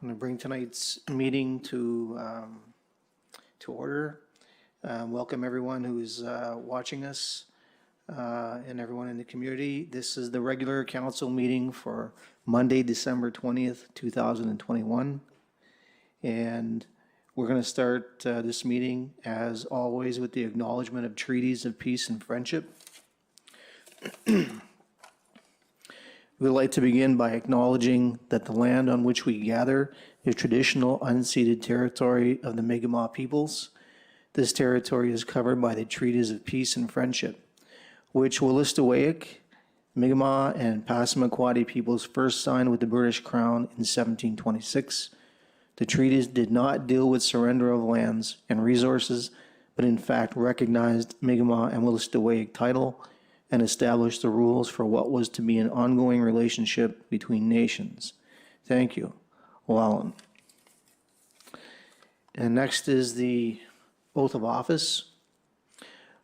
I'm going to bring tonight's meeting to order. Welcome everyone who's watching us and everyone in the community. This is the regular council meeting for Monday, December 20th, 2021. And we're going to start this meeting, as always, with the acknowledgement of treaties of peace and friendship. We would like to begin by acknowledging that the land on which we gather is traditional unceded territory of the Mi'kmaq peoples. This territory is covered by the treaties of peace and friendship, which Wolastoqiyik, Mi'kmaq, and Passamaquoddy peoples first signed with the British Crown in 1726. The treaties did not deal with surrender of lands and resources, but in fact recognized Mi'kmaq and Wolastoqiyik title and established the rules for what was to be an ongoing relationship between nations. Thank you, Wallen. And next is the oath of office.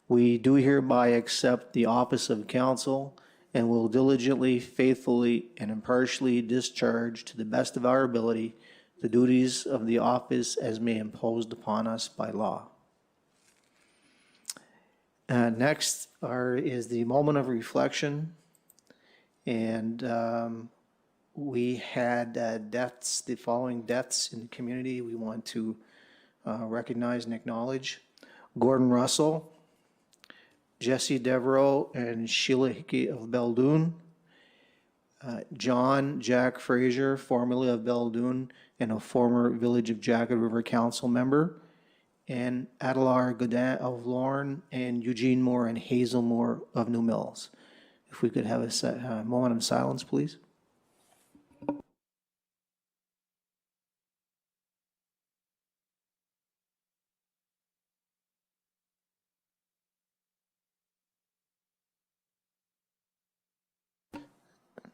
We do hereby accept the office of council and will diligently, faithfully, and impartially discharge to the best of our ability the duties of the office as may imposed upon us by law. Next is the moment of reflection, and we had deaths, the following deaths in the community we want to recognize and acknowledge. Gordon Russell, Jesse Devereaux, and Sheila Hickey of Beldoon. John Jack Fraser, formerly of Beldoon and a former Village of Jacket River Council member. And Adelar Godin of Lorne, and Eugene Moore and Hazel Moore of New Mills. If we could have a moment of silence, please.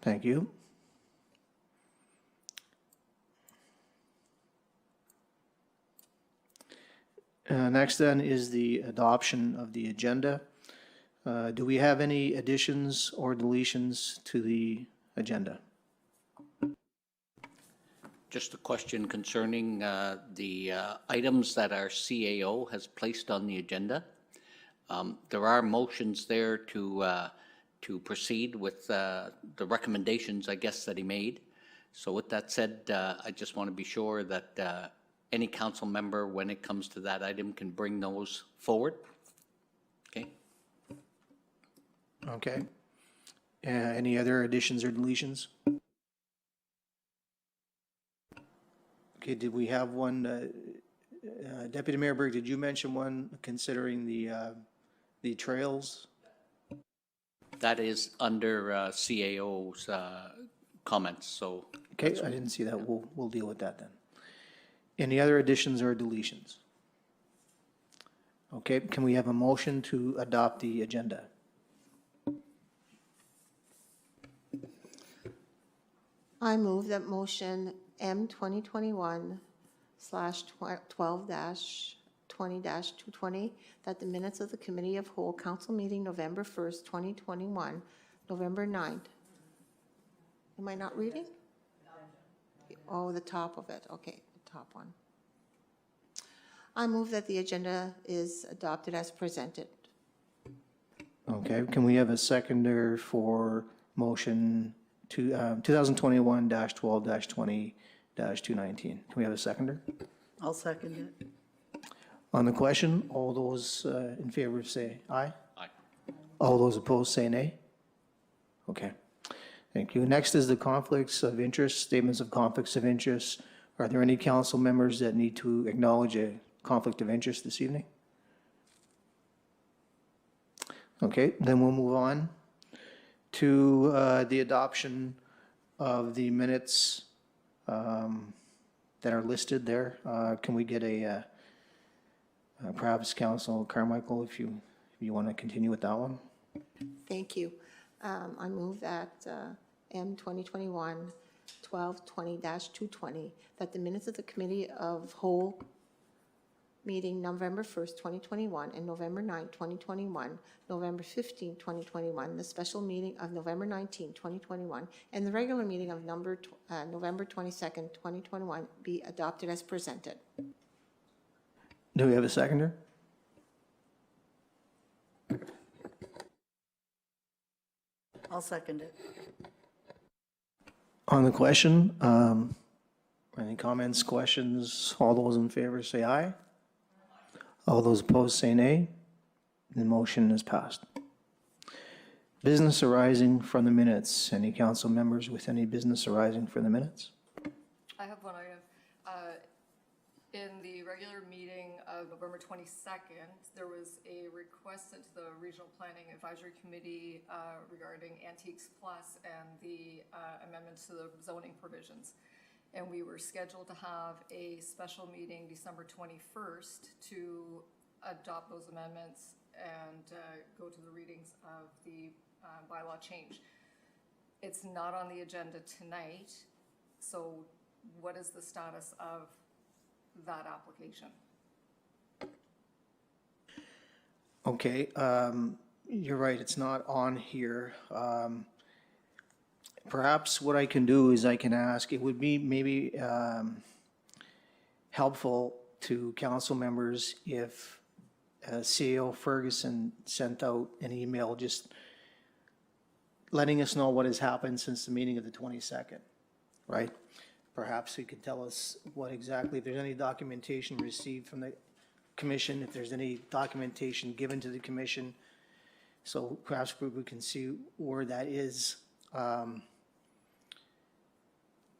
Thank you. Next then is the adoption of the agenda. Do we have any additions or deletions to the agenda? Just a question concerning the items that our CAO has placed on the agenda. There are motions there to proceed with the recommendations, I guess, that he made. So with that said, I just want to be sure that any council member, when it comes to that item, can bring those forward. Okay. Okay. Any other additions or deletions? Okay, did we have one? Deputy Mayor Berg, did you mention one considering the trails? That is under CAO's comments, so. Okay, I didn't see that. We'll deal with that then. Any other additions or deletions? Okay, can we have a motion to adopt the agenda? I move that motion M 2021/12-20-220, that the minutes of the Committee of Whole Council meeting November 1st, 2021, November 9th. Am I not reading? Oh, the top of it. Okay, the top one. I move that the agenda is adopted as presented. Okay, can we have a seconder for motion 2021-12-20-219? Can we have a seconder? I'll second it. On the question, all those in favor say aye. Aye. All those opposed say nay. Okay, thank you. Next is the conflicts of interest, statements of conflicts of interest. Are there any council members that need to acknowledge a conflict of interest this evening? Okay, then we'll move on to the adoption of the minutes that are listed there. Can we get a, perhaps Council Carmichael, if you want to continue with that one? Thank you. I move that M 2021/12-20-220, that the minutes of the Committee of Whole meeting November 1st, 2021, and November 9th, 2021, November 15th, 2021, the special meeting of November 19th, 2021, and the regular meeting of November 22nd, 2021 be adopted as presented. Do we have a seconder? I'll second it. On the question, any comments, questions? All those in favor say aye. All those opposed say nay. The motion is passed. Business arising from the minutes. Any council members with any business arising from the minutes? I have one item. In the regular meeting of November 22nd, there was a request sent to the Regional Planning Advisory Committee regarding Antiques Plus and the amendments to the zoning provisions. And we were scheduled to have a special meeting December 21st to adopt those amendments and go to the readings of the bylaw change. It's not on the agenda tonight, so what is the status of that application? Okay, you're right, it's not on here. Perhaps what I can do is I can ask, it would be maybe helpful to council members if CEO Ferguson sent out an email just letting us know what has happened since the meeting of the 22nd, right? Perhaps he could tell us what exactly, if there's any documentation received from the commission, if there's any documentation given to the commission. So perhaps we can see where that is.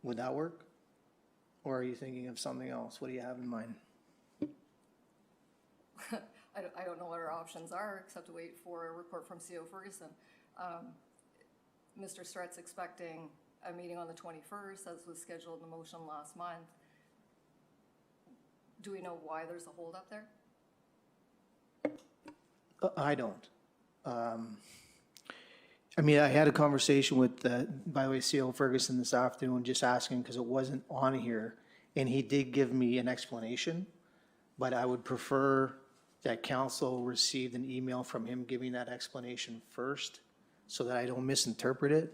Would that work? Or are you thinking of something else? What do you have in mind? I don't know what our options are, except to wait for a report from CEO Ferguson. Mr. Strett's expecting a meeting on the 21st, as was scheduled in the motion last month. Do we know why there's a holdup there? I don't. I mean, I had a conversation with, by the way, CEO Ferguson this afternoon, just asking because it wasn't on here, and he did give me an explanation, but I would prefer that council received an email from him giving that explanation first, so that I don't misinterpret it.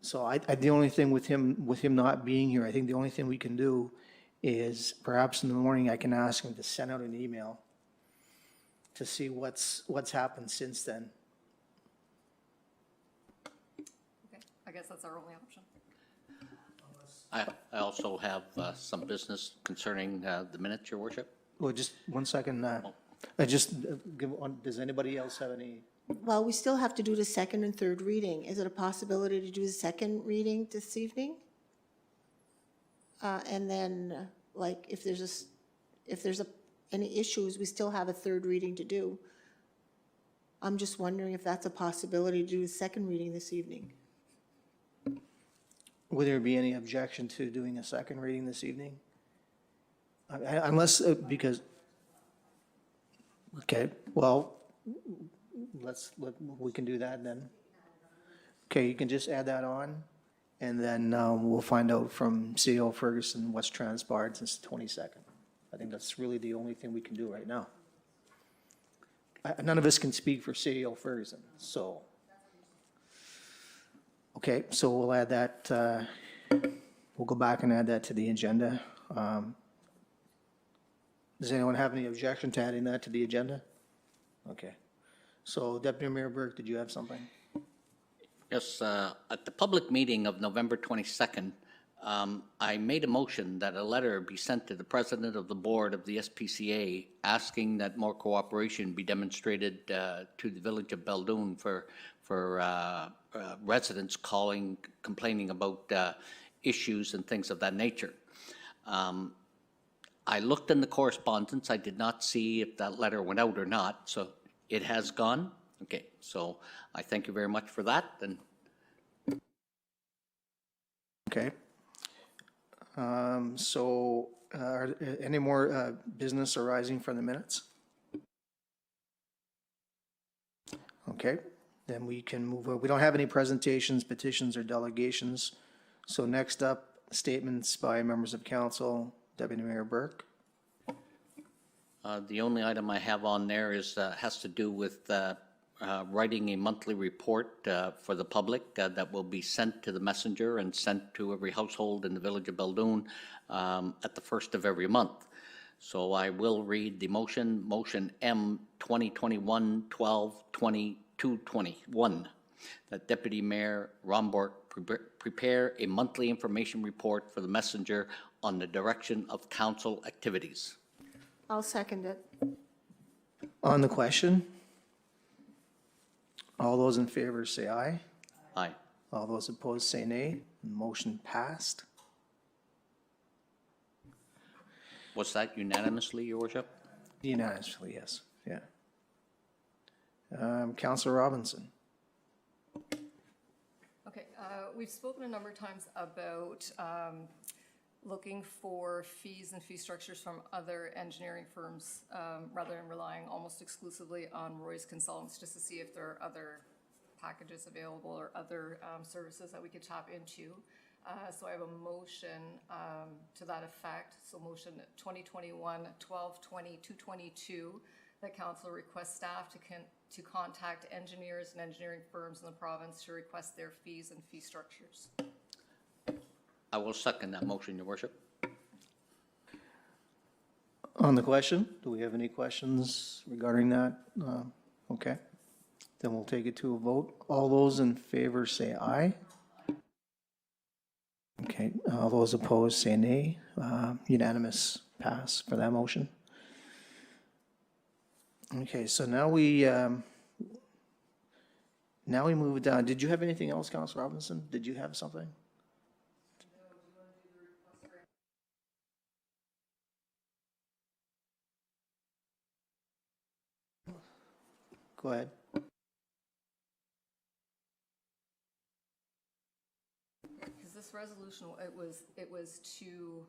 So the only thing with him not being here, I think the only thing we can do is perhaps in the morning I can ask him to send out an email to see what's happened since then. Okay, I guess that's our only option. I also have some business concerning the minutes, Your Worship. Well, just 1 second. I just give on. Does anybody else have any? Well, we still have to do the second and third reading. Is it a possibility to do the second reading this evening? And then, like, if there's any issues, we still have a third reading to do. I'm just wondering if that's a possibility to do a second reading this evening. Would there be any objection to doing a second reading this evening? Unless, because, okay, well, we can do that then. Okay, you can just add that on, and then we'll find out from CEO Ferguson what's transpired since the 22nd. I think that's really the only thing we can do right now. None of us can speak for CEO Ferguson, so. Okay, so we'll add that, we'll go back and add that to the agenda. Does anyone have any objection to adding that to the agenda? Okay. So Deputy Mayor Burke, did you have something? Yes, at the public meeting of November 22nd, I made a motion that a letter be sent to the president of the board of the SPCA asking that more cooperation be demonstrated to the village of Beldoon for residents complaining about issues and things of that nature. I looked in the correspondence. I did not see if that letter went out or not, so it has gone. Okay, so I thank you very much for that. And Okay. So are there any more business arising from the minutes? Okay, then we can move on. We don't have any presentations, petitions, or delegations. So next up, statements by members of council. Deputy Mayor Burke. The only item I have on there is, has to do with writing a monthly report for the public that will be sent to the messenger and sent to every household in the village of Beldoon at the first of every month. So I will read the motion, Motion M 2021-12-2221, that Deputy Mayor Rombork prepare a monthly information report for the messenger on the direction of council activities. I'll second it. On the question, all those in favor say aye. Aye. All those opposed say nay. Motion passed. Was that unanimously, Your Worship? Unanimously, yes, yeah. Councillor Robinson. Okay, we've spoken a number of times about looking for fees and fee structures from other engineering firms rather than relying almost exclusively on Roy's Consultants, just to see if there are other packages available or other services that we could tap into. So I have a motion to that effect. So motion 2021-12-2222, that council requests staff to contact engineers and engineering firms in the province to request their fees and fee structures. I will second that motion, Your Worship. On the question, do we have any questions regarding that? Okay, then we'll take it to a vote. All those in favor say aye. Okay, all those opposed say nay. Unanimous pass for that motion. Okay, so now we move down. Did you have anything else, Councilor Robinson? Did you have something? Go ahead. Because this resolution, it was to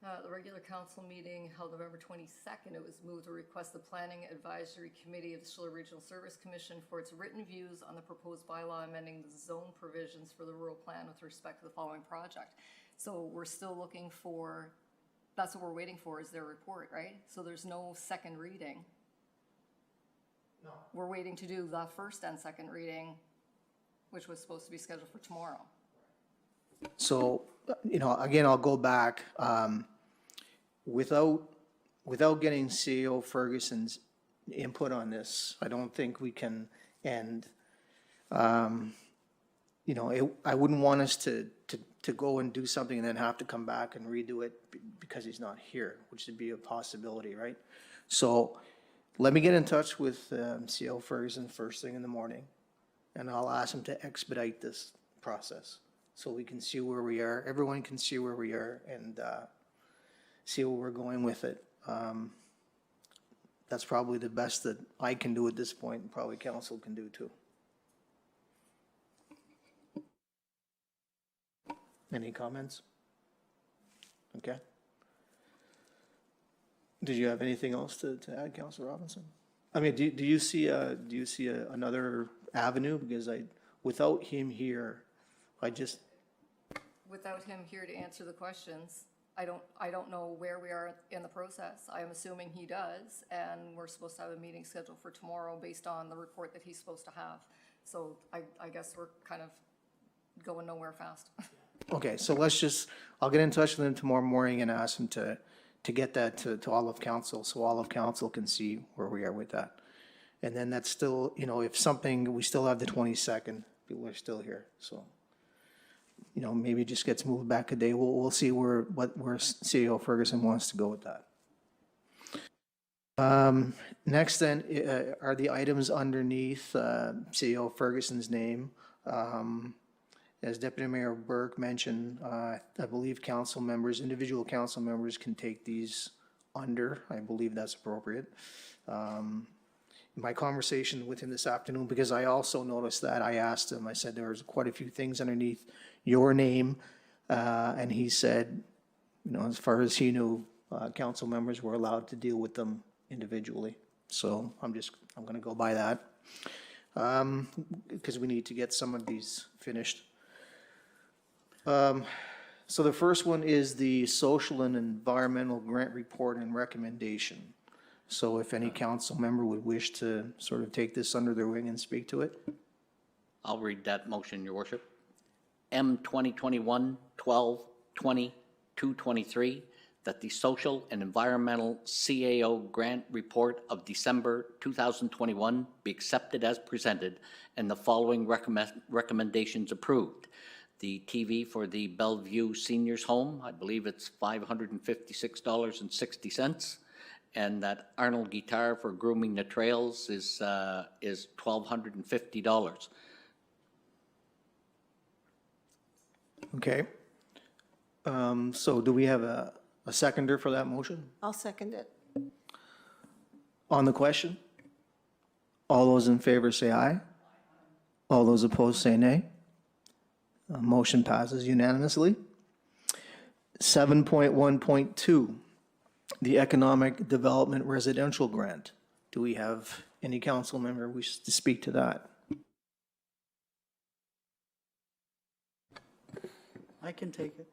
the regular council meeting held November 22nd. It was moved to request the Planning Advisory Committee of the Schiller Regional Service Commission for its written views on the proposed bylaw amending the zone provisions for the rural plan with respect to the following project. So we're still looking for, that's what we're waiting for, is their report, right? So there's no second reading. No. We're waiting to do the first and second reading, which was supposed to be scheduled for tomorrow. So, again, I'll go back. Without getting CEO Ferguson's input on this, I don't think we can, and, I wouldn't want us to go and do something and then have to come back and redo it because he's not here, which would be a possibility, right? So let me get in touch with CEO Ferguson first thing in the morning, and I'll ask him to expedite this process so we can see where we are. Everyone can see where we are and see where we're going with it. That's probably the best that I can do at this point, and probably council can do too. Any comments? Okay. Did you have anything else to add, Councilor Robinson? I mean, do you see another avenue? Because without him here, Without him here to answer the questions, I don't know where we are in the process. I am assuming he does, and we're supposed to have a meeting scheduled for tomorrow based on the report that he's supposed to have. So I guess we're kind of going nowhere fast. Okay, so I'll get in touch with him tomorrow morning and ask him to get that to all of council, so all of council can see where we are with that. And then that's still, if something, we still have the 22nd, people are still here, so, maybe it just gets moved back a day. We'll see where CEO Ferguson wants to go with that. Next then, are the items underneath CEO Ferguson's name. As Deputy Mayor Burke mentioned, I believe individual council members can take these under. I believe that's appropriate. My conversation with him this afternoon, because I also noticed that, I asked him, I said there was quite a few things underneath your name, and he said, as far as he knew, council members were allowed to deal with them individually. So I'm going to go by that, because we need to get some of these finished. So the first one is the social and environmental grant report and recommendation. So if any council member would wish to sort of take this under their wing and speak to it. I'll read that motion, Your Worship. M 2021-12-20-223, that the Social and Environmental CAO Grant Report of December 2021 be accepted as presented and the following recommendations approved. The TV for the Bellevue Seniors Home, I believe it's $556.60. And that Arnold Guitar for grooming the trails is $1,250. Okay. So do we have a seconder for that motion? I'll second it. On the question? All those in favor say aye. All those opposed say nay. Motion passes unanimously. 7.1.2, the Economic Development Residential Grant. Do we have any council member wish to speak to that? I can take it.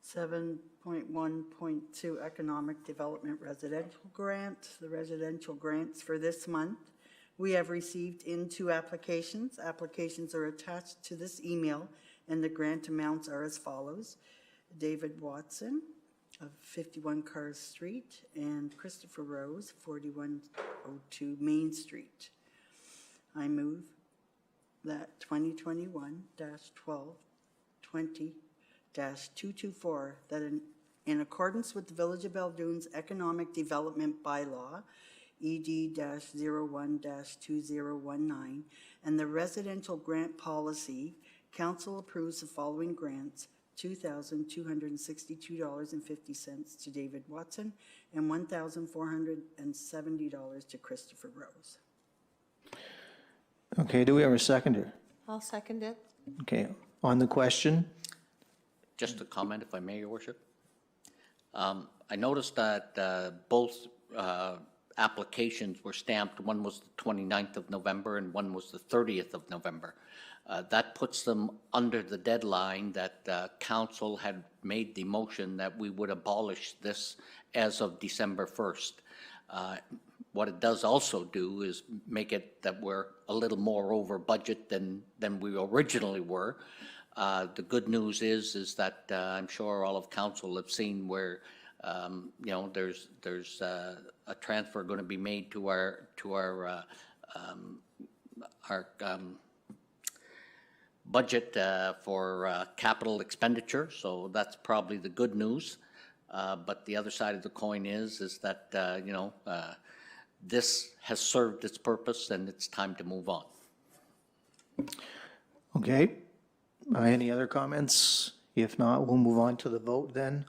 7.1.2 Economic Development Residential Grant. The residential grants for this month. We have received in 2 applications. Applications are attached to this email, and the grant amounts are as follows. David Watson of 51 Carr Street and Christopher Rose, 4102 Main Street. I move that 2021-12-20-224, that in accordance with the Village of Belledune's Economic Development Bylaw, ED-01-2019, and the Residential Grant Policy, Council approves the following grants: $2,262.50 to David Watson and $1,470 to Christopher Rose. Okay, do we have a seconder? I'll second it. Okay, on the question? Just a comment, if I may, Your Worship. I noticed that both applications were stamped. One was the 29th of November and one was the 30th of November. That puts them under the deadline that council had made the motion that we would abolish this as of December 1st. What it does also do is make it that we're a little more over budget than we originally were. The good news is that I'm sure all of council have seen where you know, there's a transfer going to be made to our budget for capital expenditure. So that's probably the good news. But the other side of the coin is that you know, this has served its purpose and it's time to move on. Okay. Any other comments? If not, we'll move on to the vote then.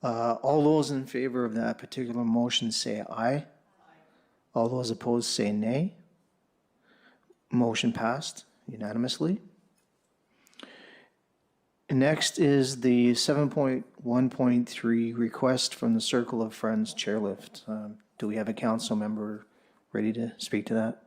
All those in favor of that particular motion say aye. All those opposed say nay. Motion passed unanimously. Next is the 7.1.3 request from the Circle of Friends chairlift. Do we have a council member ready to speak to that?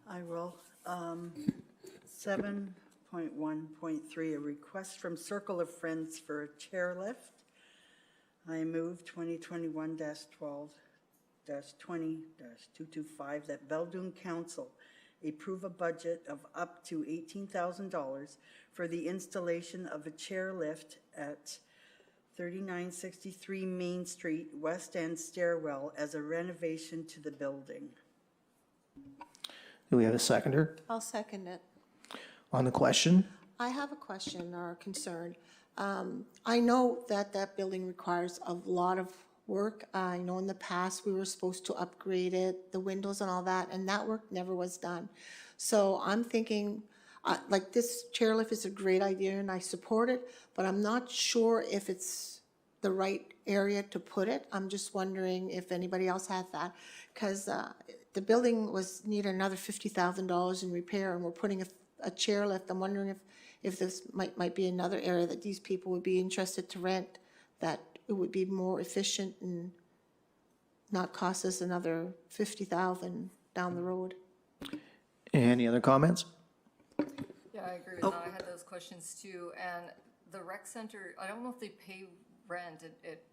I will. 7.1.3, a request from Circle of Friends for a chairlift. I move 2021-12-20-225 that Belledune Council approve a budget of up to $18,000 for the installation of a chairlift at 3963 Main Street, West End stairwell as a renovation to the building. Do we have a seconder? I'll second it. On the question? I have a question or a concern. I know that that building requires a lot of work. I know in the past we were supposed to upgrade it, the windows and all that, and that work never was done. So I'm thinking, like, this chairlift is a great idea and I support it, but I'm not sure if it's the right area to put it. I'm just wondering if anybody else has that, because the building needed another $50,000 in repair, and we're putting a chairlift. I'm wondering if this might be another area that these people would be interested to rent, that it would be more efficient and not cost us another $50,000 down the road. Any other comments? Yeah, I agree with that. I had those questions too. And the rec center, I don't know if they pay rent,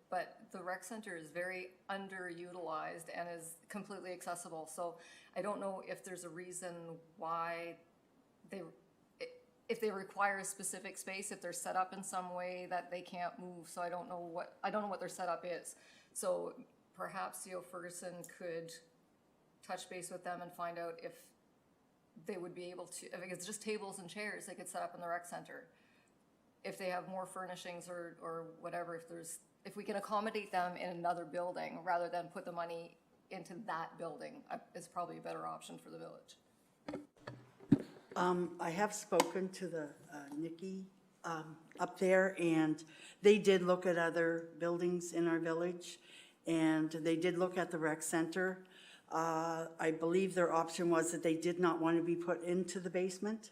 but the rec center is very underutilized and is completely accessible. So I don't know if there's a reason why if they require a specific space, if they're set up in some way that they can't move. So I don't know what their setup is. So perhaps CEO Ferguson could touch base with them and find out if they would be able to, if it's just tables and chairs, they could set up in the rec center. If they have more furnishings or whatever, if we can accommodate them in another building rather than put the money into that building, is probably a better option for the village. I have spoken to the Nikki up there, and they did look at other buildings in our village, and they did look at the rec center. I believe their option was that they did not want to be put into the basement,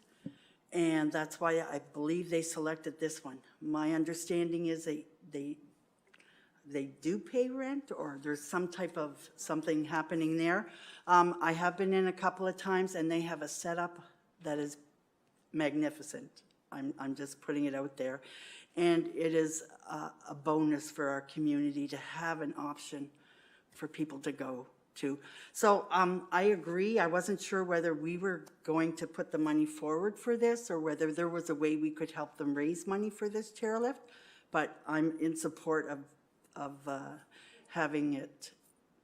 and that's why I believe they selected this one. My understanding is they do pay rent, or there's some type of something happening there. I have been in a couple of times, and they have a setup that is magnificent. I'm just putting it out there. And it is a bonus for our community to have an option for people to go to. So I agree. I wasn't sure whether we were going to put the money forward for this or whether there was a way we could help them raise money for this chairlift, but I'm in support of having it,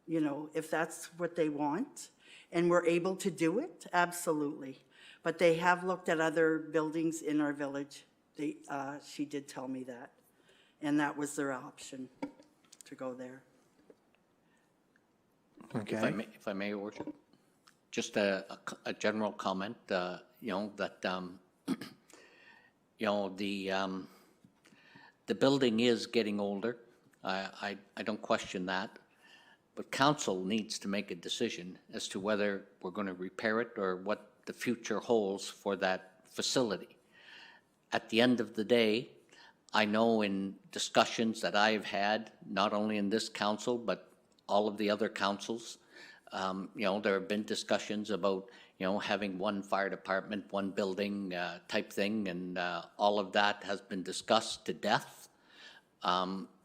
you know, if that's what they want and we're able to do it, absolutely. But they have looked at other buildings in our village. She did tell me that, and that was their option, to go there. Okay. If I may, Your Worship, just a general comment, you know, that, you know, the building is getting older. I don't question that. But council needs to make a decision as to whether we're going to repair it or what the future holds for that facility. At the end of the day, I know in discussions that I've had, not only in this council, but all of the other councils, you know, there have been discussions about, you know, having one fire department, one building type thing, and all of that has been discussed to death.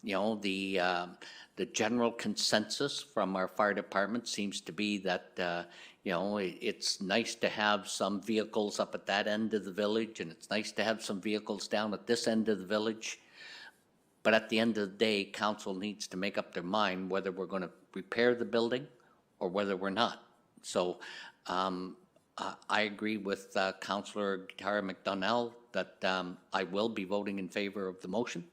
You know, the general consensus from our fire department seems to be that, you know, it's nice to have some vehicles up at that end of the village, and it's nice to have some vehicles down at this end of the village. But at the end of the day, council needs to make up their mind whether we're going to repair the building or whether we're not. So I agree with Councillor Tara McDonnell that I will be voting in favor of the motion.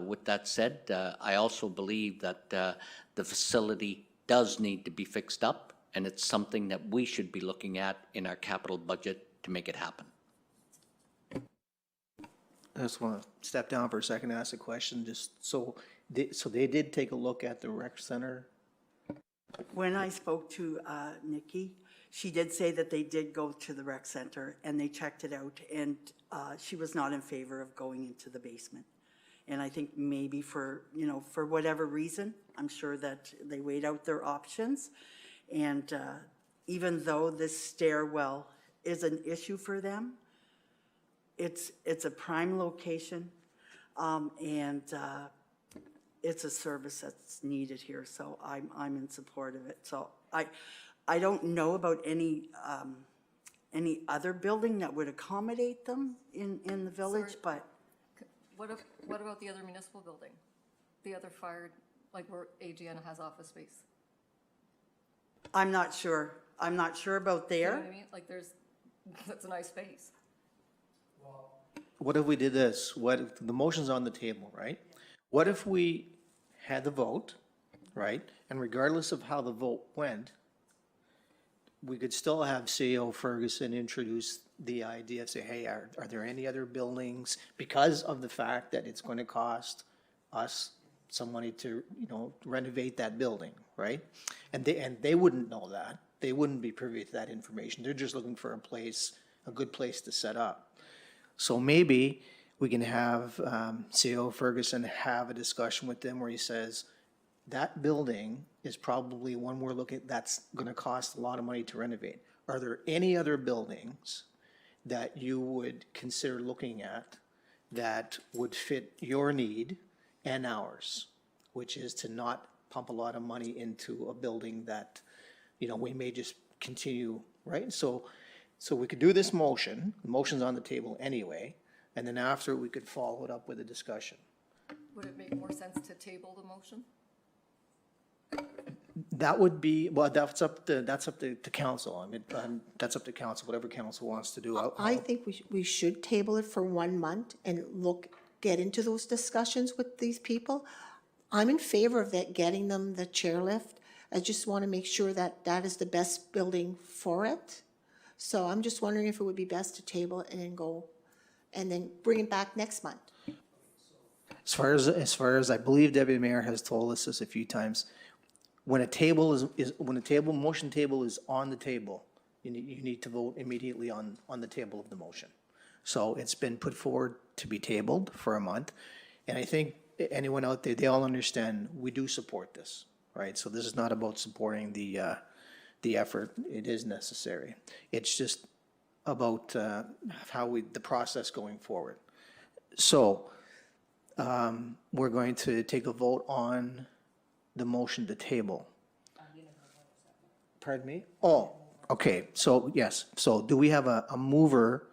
With that said, I also believe that the facility does need to be fixed up, and it's something that we should be looking at in our capital budget to make it happen. I just want to step down for a second and ask a question, just so they did take a look at the rec center. When I spoke to Nikki, she did say that they did go to the rec center and they checked it out, and she was not in favor of going into the basement. And I think maybe for, you know, for whatever reason, I'm sure that they weighed out their options. And even though this stairwell is an issue for them, it's a prime location, and it's a service that's needed here. So I'm in support of it. So I don't know about any other building that would accommodate them in the village, Sorry. but. What about the other municipal building? The other fire, like where AGN has office space? I'm not sure. I'm not sure about You know there. what I mean? Like that's a nice space. What if we did this? What if the motion's on the table, right? What if we had the vote, right? And regardless of how the vote went, we could still have CEO Ferguson introduce the idea of say, hey, are there any other buildings, because of the fact that it's going to cost us some money to, you know, renovate that building, right? And they wouldn't know that. They wouldn't be privy to that information. They're just looking for a good place to set up. So maybe we can have CEO Ferguson have a discussion with them where he says, that building is probably one we're looking at that's going to cost a lot of money to renovate. Are there any other buildings that you would consider looking at that would fit your need and ours, which is to not pump a lot of money into a building that, you know, we may just continue, right? So we could do this motion, the motion's on the table anyway, and then after we could follow it up with a discussion. Would it make more sense to table the motion? That would be, well, that's up to council. I mean, that's up to council, whatever council wants to do. I think we should table it for 1 month and get into those discussions with these people. I'm in favor of that, getting them the chairlift. I just want to make sure that that is the best building for it. So I'm just wondering if it would be best to table it and then bring it back next month. As far as I believe Deputy Mayor has told us this a few times, when a motion table is on the table, you need to vote immediately on the table of the motion. So it's been put forward to be tabled for a month, and I think anyone out there, they all understand we do support this, right? So this is not about supporting the effort. It is necessary. It's just about the process going forward. So we're going to take a vote on the motion to table. Pardon me? Oh, okay, so yes, so do we have a mover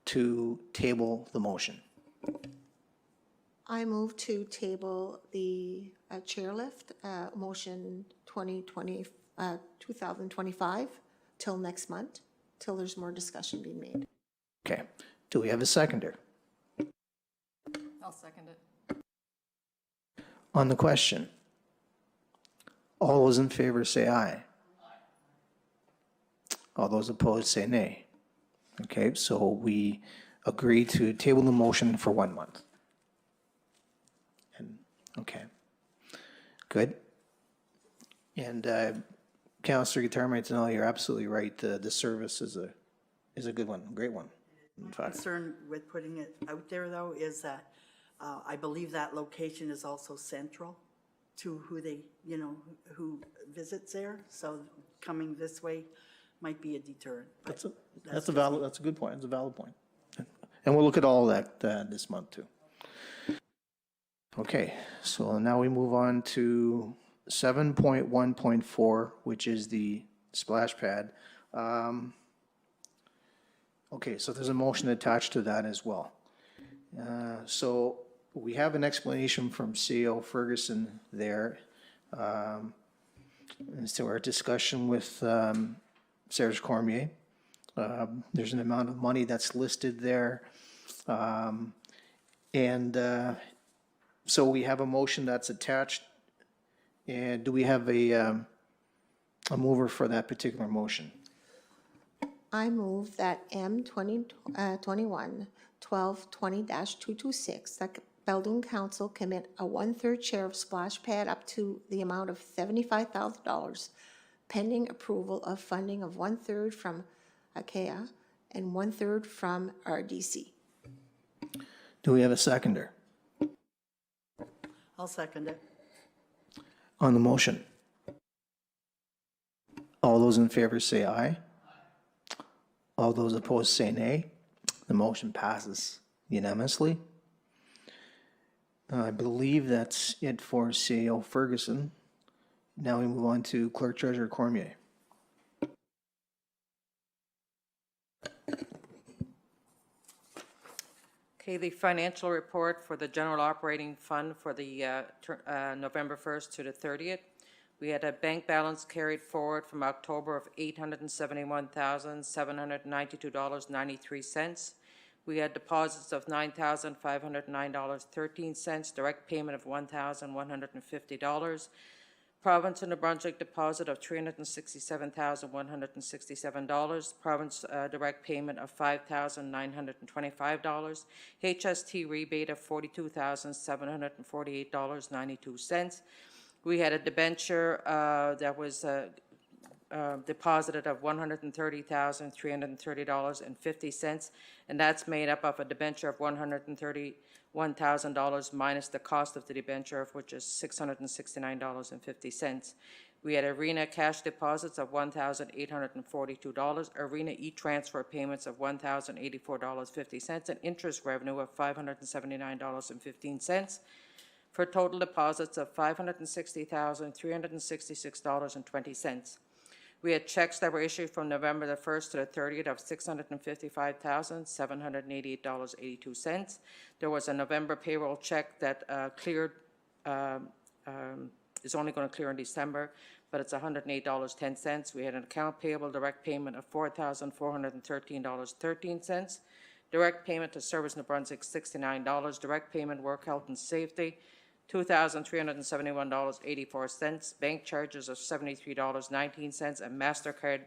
to table the motion? I move to table the chairlift, motion 2025 till next month, till there's more discussion being made. Okay, do we have a seconder? I'll second it. On the question, all those in favor say aye. All those opposed say nay. Okay, so we agree to table the motion for 1 month. And, okay, good. And Councillor Guitarmine, you're absolutely right. The service is a good one, great one. In fact, Concern with putting it out there, though, is that I believe that location is also central to who who visits there. So coming this way might be a deterrent. But that's a good point. It's a valid point. And we'll look at all of that this month too. Okay, so now we move on to 7.1.4, which is the splash pad. Okay, so there's a motion attached to that as well. So we have an explanation from CEO Ferguson there as to our discussion with Serge Cormier. There's an amount of money that's listed there. So we have a motion that's attached. And do we have a mover for that particular motion? I move that M 2021-1220-226, that Beldoon Council commit a 1/3 share of splash pad up to the amount of $75,000, pending approval of funding of 1/3 from IKEA and 1/3 from RDC. Do we have a seconder I'll second it. on the motion? All those in favor say aye. All those opposed say nay. The motion passes unanimously. I believe that's it for CEO Ferguson. Now we move on to Clerk Treasurer Cormier. Okay, the financial report for the general operating fund for the November 1st to the 30th. We had a bank balance carried forward from October of $871,792.93. We had deposits of $9,509.13, direct payment of $1,150. Province of New Brunswick deposit of $367,167. Province direct payment of $5,925. HST rebate of $42,748.92. We had a debenture that was deposited of $130,330.50, and that's made up of a debenture of $131,000 minus the cost of the debenture, which is $669.50. We had arena cash deposits of $1,842, arena e-transfer payments of $1,084.50, and interest revenue of $579.15, for total deposits of $560,366.20. We had checks that were issued from November the 1st to the 30th of $655,788.82. There was a November payroll check that cleared, is only going to clear in December, but it's $108.10. We had an account payable direct payment of $4,413.13. Direct payment to Service New Brunswick, $69. Direct payment Work Health and Safety, $2,371.84, bank charges of $73.19, and MasterCard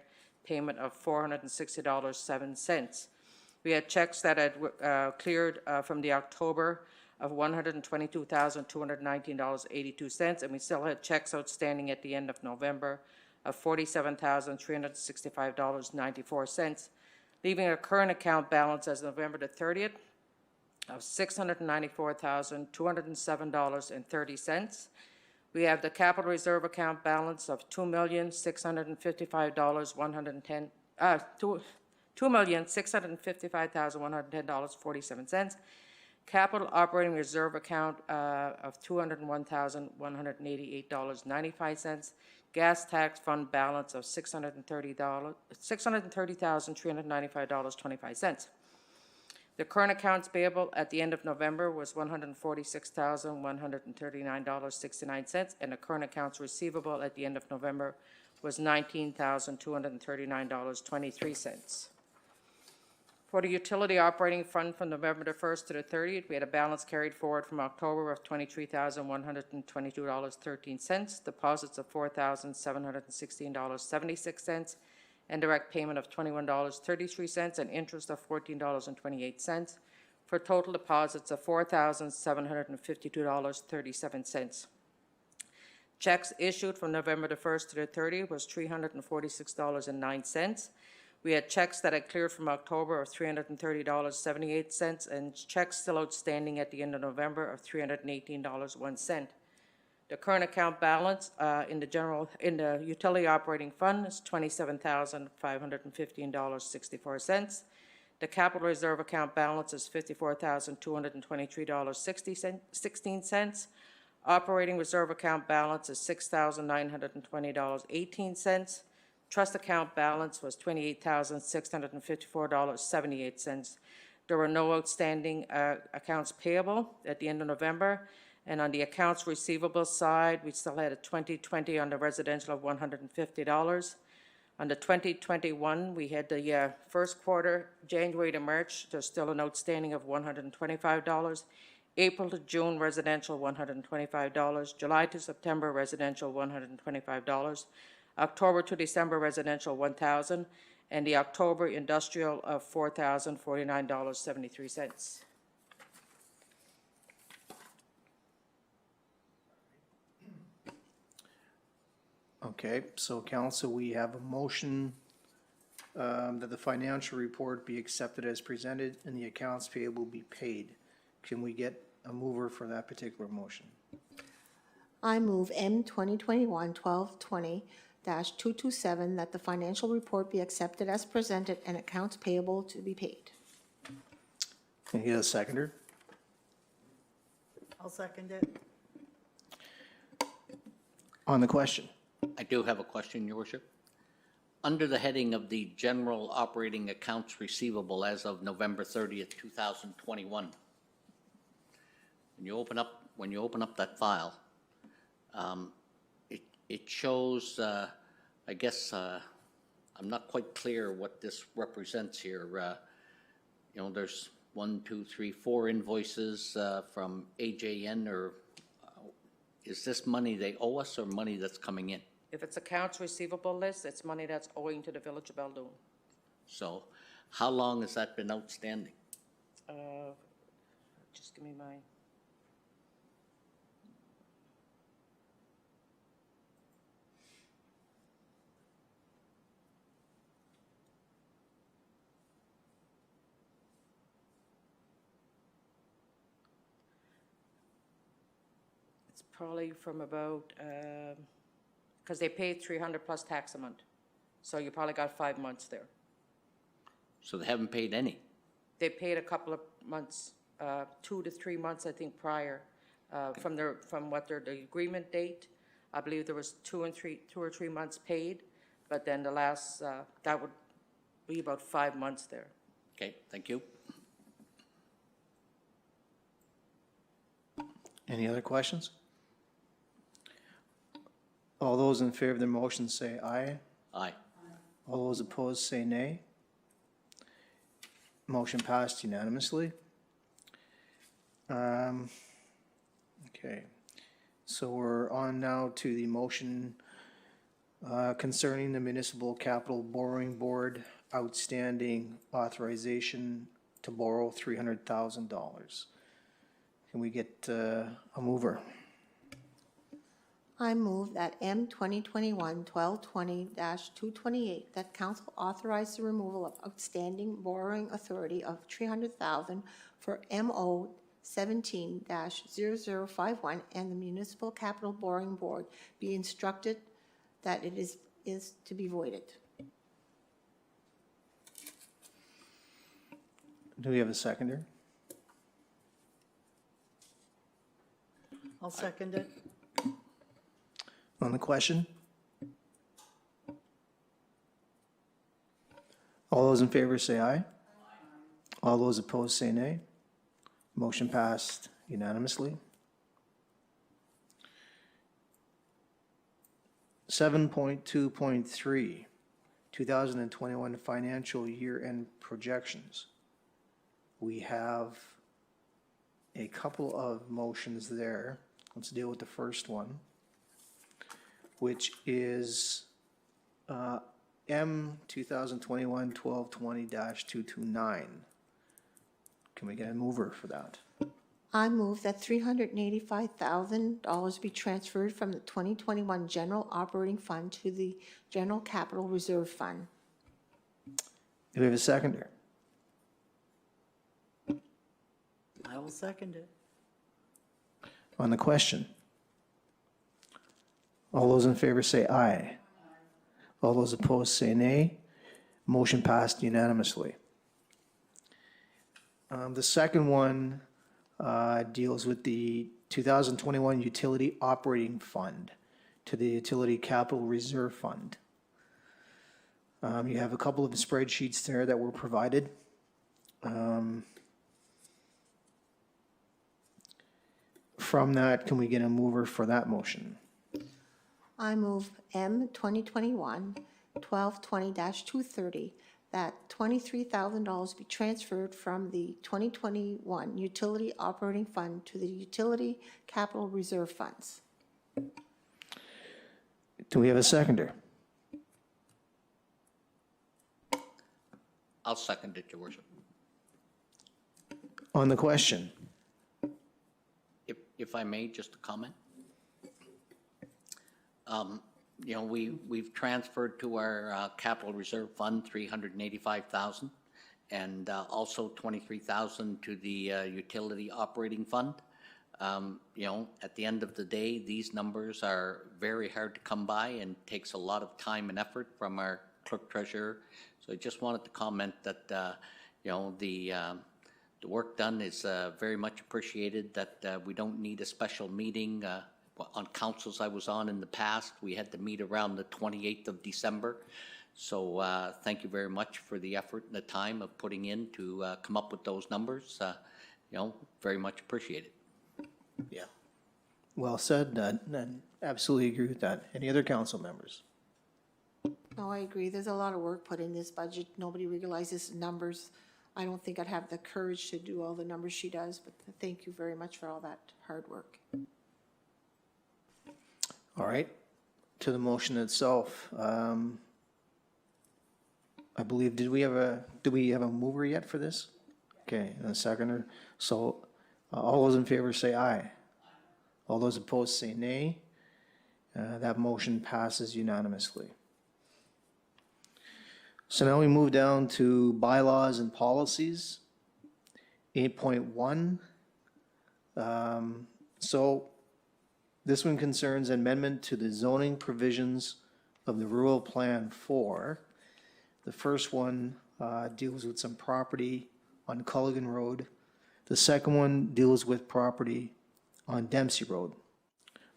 payment of $460.07. We had checks that had cleared from the October of $122,219.82, and we still had checks outstanding at the end of November of $47,365.94, leaving a current account balance as of November the 30th of $694,207.30. We have the capital reserve account balance of $2,655,110.47. Capital operating reserve account of $201,188.95. Gas tax fund balance of $630,395.25. The current accounts payable at the end of November was $146,139.69, and the current accounts receivable at the end of November was $19,239.23. For the utility operating fund from November the 1st to the 30th, we had a balance carried forward from October of $23,122.13, deposits of $4,716.76, and direct payment of $21.33, and interest of $14.28, for total deposits of $4,752.37. Checks issued from November the 1st to the 30th was $346.09. We had checks that had cleared from October of $330.78, and checks still outstanding at the end of November of $318.01. The current account balance in the utility operating fund is $27,515.64. The capital reserve account balance is $54,223.16. Operating reserve account balance is $6,920.18. Trust account balance was $28,654.78. There were no outstanding accounts payable at the end of November. And on the accounts receivable side, we still had a 2020 on the residential of $150. On the 2021, we had the first quarter, January to March, there's still an outstanding of $125. April to June, residential $125. July to September, residential $125. October to December, residential $1,000. And the October industrial of $4,049.73. Okay, so council, we have a motion that the financial report be accepted as presented and the accounts payable be paid. Can we get a mover for that particular motion? I move M 2021-1220-227 that the financial report be accepted as presented and accounts payable to be paid. Can I get a seconder? I'll second it. On the question. I do have a question, Your Worship. Under the heading of the general operating accounts receivable as of November 30th, 2021, when you open up that file, it shows, I guess, I'm not quite clear what this represents here. There's 4 invoices from AJN, or is this money they owe us or money that's coming in? If it's accounts receivable list, it's money that's owing to the Village of Baldoon. So how long has that been outstanding? Just give me my. It's probably from about, because they paid 300 plus tax a month. So you probably got 5 months there. So they haven't paid any. They paid a couple of months, 2 to 3 months, I think, prior, the agreement date. I believe there was 2 or 3 months paid, but then the last, that would be about 5 months there. Okay, thank you. Any other questions? All those in favor of the motion say aye. Aye. All those opposed say nay. Motion passed unanimously. Okay, so we're on now to the motion concerning the Municipal Capital Borrowing Board outstanding authorization to borrow $300,000. Can we get a mover? I move that M 2021-1220-228, that council authorize the removal of outstanding borrowing authority of $300,000 for MO 17-0051, and the Municipal Capital Borrowing Board be instructed that it is to be voided. Do we have a seconder? I'll second it. On the question? All those in favor say aye. All those opposed say nay. Motion passed unanimously. 7.2.3, 2021 financial year-end projections. We have a couple of motions there. Let's deal with the first one, which is M 2021-1220-229. Can we get a mover for that? I move that $385,000 be transferred from the 2021 General Operating Fund to the General Capital Reserve Fund. Do we have a seconder? I will second it. On the question? All those in favor say aye. All those opposed say nay. Motion passed unanimously. The second one deals with the 2021 Utility Operating Fund to the Utility Capital Reserve Fund. You have a couple of spreadsheets there that were provided. From that, can we get a mover for that motion? I move M 2021-1220-230, that $23,000 be transferred from the 2021 Utility Operating Fund to the Utility Capital Reserve Funds. Do we have a seconder? I'll second it, Your Worship. On the question? If I may, just a comment. You know, we've transferred to our capital reserve fund $385,000, and also $23,000 to the utility operating fund. You know, at the end of the day, these numbers are very hard to come by and takes a lot of time and effort from our clerk treasurer. So I just wanted to comment that you know, the work done is very much appreciated, that we don't need a special meeting. On councils I was on in the past, we had to meet around the 28th of December. So thank you very much for the effort and the time of putting in to come up with those numbers. You know, very much appreciated. Yeah. Well said, and absolutely agree with that. Any other council members? No, I agree. There's a lot of work put in this budget. Nobody realizes the numbers. I don't think I'd have the courage to do all the numbers she does, but thank you very much for all that hard work. All right, to the motion itself. I believe, do we have a mover yet for this? Okay, and a seconder. So all those in favor say aye. All those opposed say nay. That motion passes unanimously. So now we move down to bylaws and policies, 8.1. So This one concerns amendment to the zoning provisions of the rural plan 4. The first one deals with some property on Culligan Road. The second one deals with property on Dempsey Road.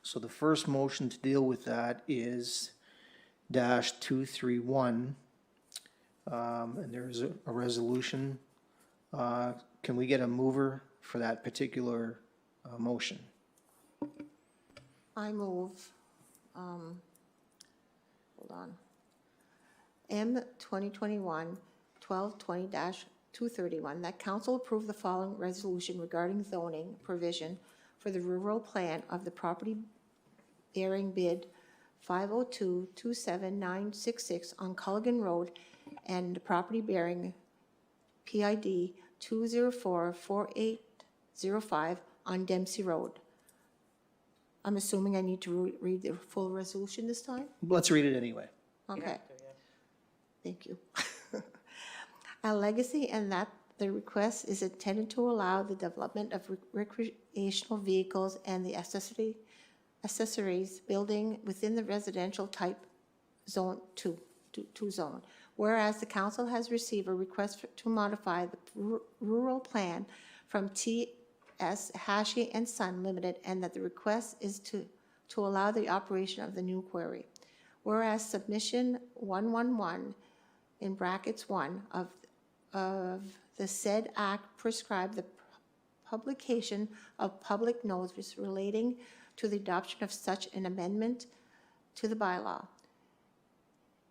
So the first motion to deal with that is -231. And there's a resolution. Can we get a mover for that particular motion? I move, hold on. M 2021-1220-231, that council approve the following resolution regarding zoning provision for the rural plan of the property bearing bid 502-27966 on Culligan Road and the property bearing PID 2044805 on Dempsey Road. I'm assuming I need to read the full resolution this time? Let's read it anyway. Okay. Thank you. A legacy, and that the request is intended to allow the development of recreational vehicles and the accessories building within the residential type zone 2 zone. Whereas the council has received a request to modify the rural plan from T.S. Hashi and Son Limited, and that the request is to allow the operation of the new quarry. Whereas submission 111 in brackets 1 of the said act prescribe the publication of public notice relating to the adoption of such an amendment to the bylaw.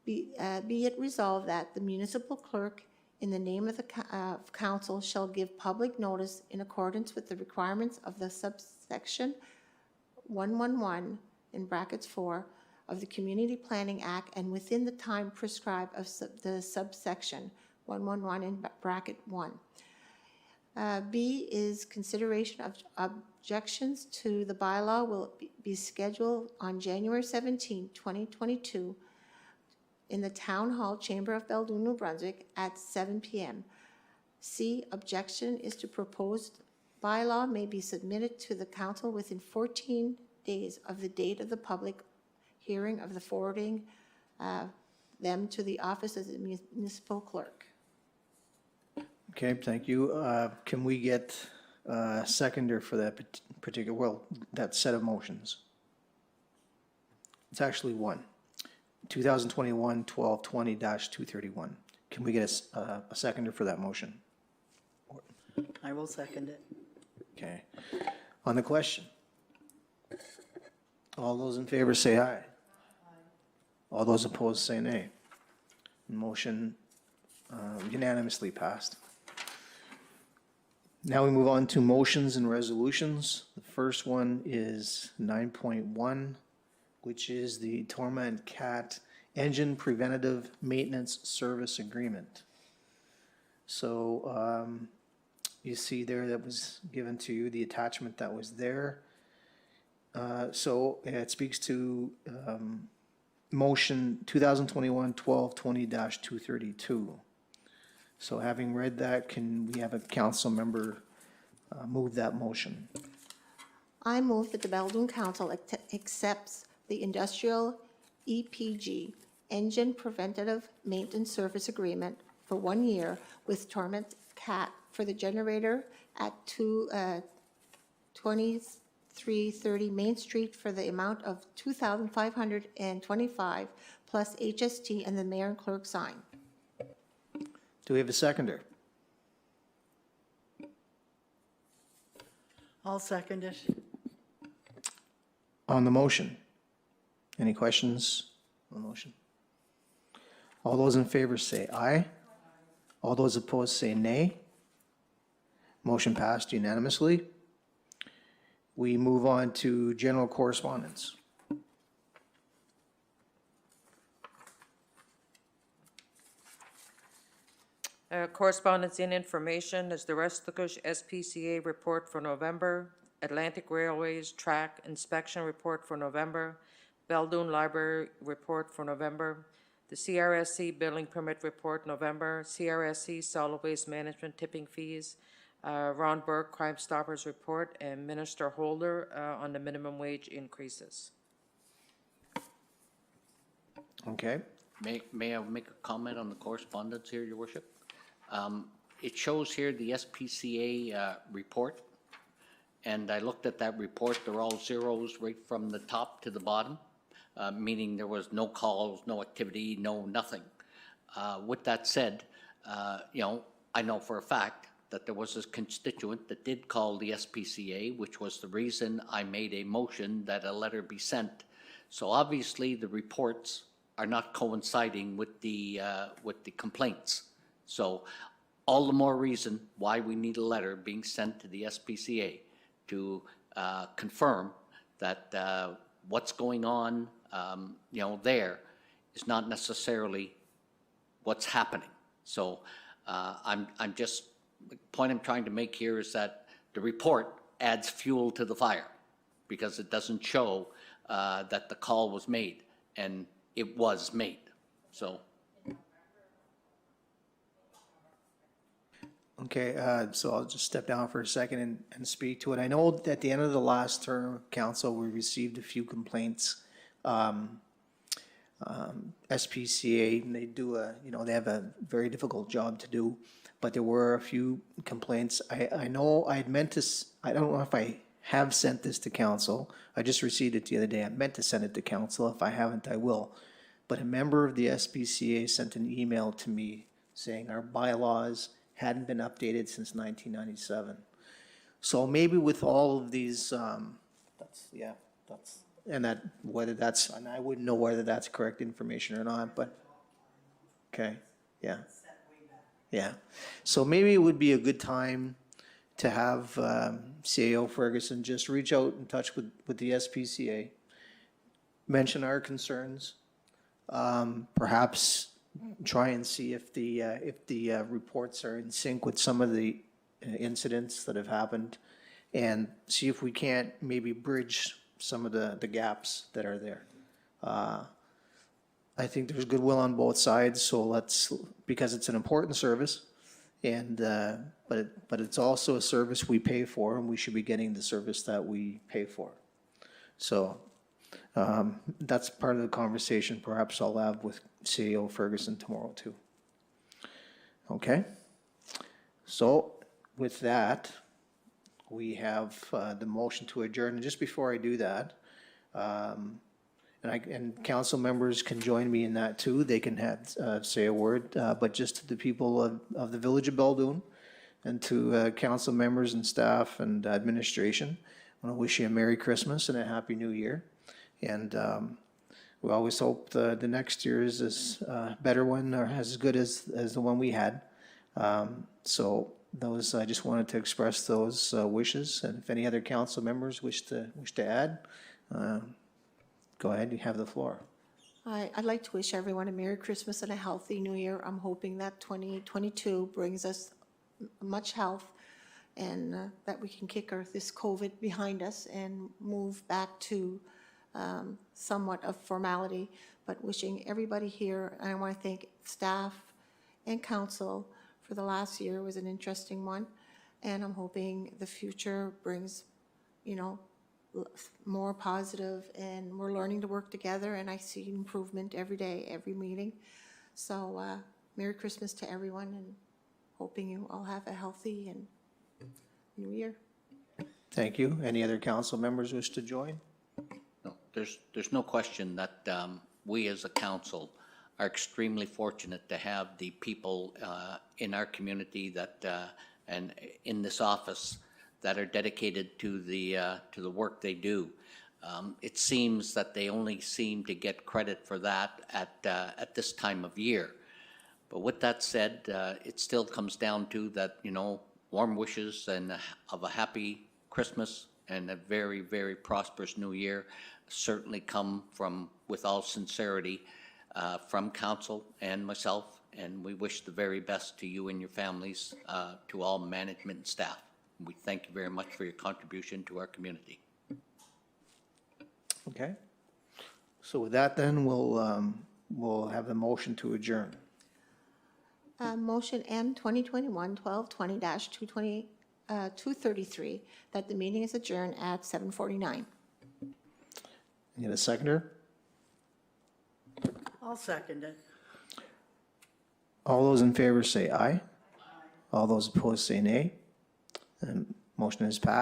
Be it resolved that the municipal clerk, in the name of the council, shall give public notice in accordance with the requirements of the subsection 111 in brackets 4 of the Community Planning Act and within the time prescribed of the subsection 111 in bracket 1. B is consideration of objections to the bylaw will be scheduled on January 17, 2022 in the Town Hall Chamber of Beldoon, New Brunswick at 7 p.m. C, objection is to proposed bylaw may be submitted to the council within 14 days of the date of the public hearing of the forwarding them to the office of the municipal clerk. Okay, thank you. Can we get a seconder for that particular, well, that set of motions? It's actually one. 2021-1220-231. Can we get a seconder for that motion? I will second it. Okay. On the question? All those in favor say aye. All those opposed say nay. Motion unanimously passed. Now we move on to motions and resolutions. The first one is 9.1, which is the Torment Cat Engine Preventative Maintenance Service Agreement. So you see there that was given to you, the attachment that was there. So it speaks to motion 2021-1220-232. So having read that, can we have a council member move that motion? I move that the Beldoon Council accepts the industrial EPG engine preventative maintenance service agreement for 1 year with Torment Cat for the generator at 2330 Main Street for the amount of $2,525 plus HST, and the mayor and clerk sign. Do we have a seconder? I'll second it. On the motion? Any questions on the motion? All those in favor say aye. All those opposed say nay. Motion passed unanimously. We move on to general correspondence. Correspondence and information is the Restigouche SPCA report for November, Atlantic Railways track inspection report for November, Beldoon Library report for November, the CRSC building permit report November, CRSC solid waste management tipping fees, Ron Burke, Crime Stoppers report, and Minister Holder on the minimum wage increases. Okay. May I make a comment on the correspondence here, Your Worship? It shows here the SPCA report, and I looked at that report. They're all zeros right from the top to the bottom, meaning there was no calls, no activity, no nothing. With that said, you know, I know for a fact that there was a constituent that did call the SPCA, which was the reason I made a motion that a letter be sent. So obviously, the reports are not coinciding with the complaints. So all the more reason why we need a letter being sent to the SPCA to confirm that what's going on, you know, there is not necessarily what's happening. So I'm just, the point I'm trying to make here is that the report adds fuel to the fire because it doesn't show that the call was made, and it was made. So. Okay, so I'll just step down for a second and speak to it. I know that at the end of the last term of council, we received a few complaints. SPCA, and they do you know, they have a very difficult job to do, but there were a few complaints. I know I had meant to, I don't know if I have sent this to council. I just received it the other day. I meant to send it to council. If I haven't, I will. But a member of the SPCA sent an email to me saying our bylaws hadn't been updated since 1997. So maybe with all of these, and that, whether that's, and I wouldn't know whether that's correct information or not, but, okay, yeah. Yeah, so maybe it would be a good time to have CAO Ferguson just reach out and touch with the SPCA, mention our concerns, perhaps try and see if the reports are in sync with some of the incidents that have happened, and see if we can't maybe bridge some of the gaps that are there. I think there's goodwill on both sides, so let's, because it's an important service, and but it's also a service we pay for, and we should be getting the service that we pay for. So that's part of the conversation perhaps I'll have with CEO Ferguson tomorrow too. Okay? So with that, we have the motion to adjourn. And just before I do that, and council members can join me in that too. They can have say a word, but just to the people of the Village of Beldoon and to council members and staff and administration, I want to wish you a Merry Christmas and a Happy New Year. And we always hope the next year is a better one or as good as the one we had. So those, I just wanted to express those wishes. And if any other council members wish to add, go ahead, you have the floor. I'd like to wish everyone a Merry Christmas and a healthy New Year. I'm hoping that 2022 brings us much health and that we can kick this COVID behind us and move back to somewhat of formality. But wishing everybody here, and I want to thank staff and council for the last year. It was an interesting one. And I'm hoping the future brings, you know, more positive, and we're learning to work together, and I see improvement every day, every meeting. So Merry Christmas to everyone, and hoping you all have a healthy and New Year. Thank you. Any other council members wish to join? No, there's no question that we as a council are extremely fortunate to have the people in our community that and in this office that are dedicated to the work they do. It seems that they only seem to get credit for that at this time of year. But with that said, it still comes down to that, you know, warm wishes and of a happy Christmas and a very, very prosperous New Year certainly come from, with all sincerity, from council and myself, and we wish the very best to you and your families, to all management and staff. We thank you very much for your contribution to our community. Okay. So with that then, we'll have the motion to adjourn. Motion M 2021-1220-220 233, that the meeting is adjourned at 7:49. Get a seconder? I'll second it. All those in favor say aye. All those opposed say nay. And motion is passed.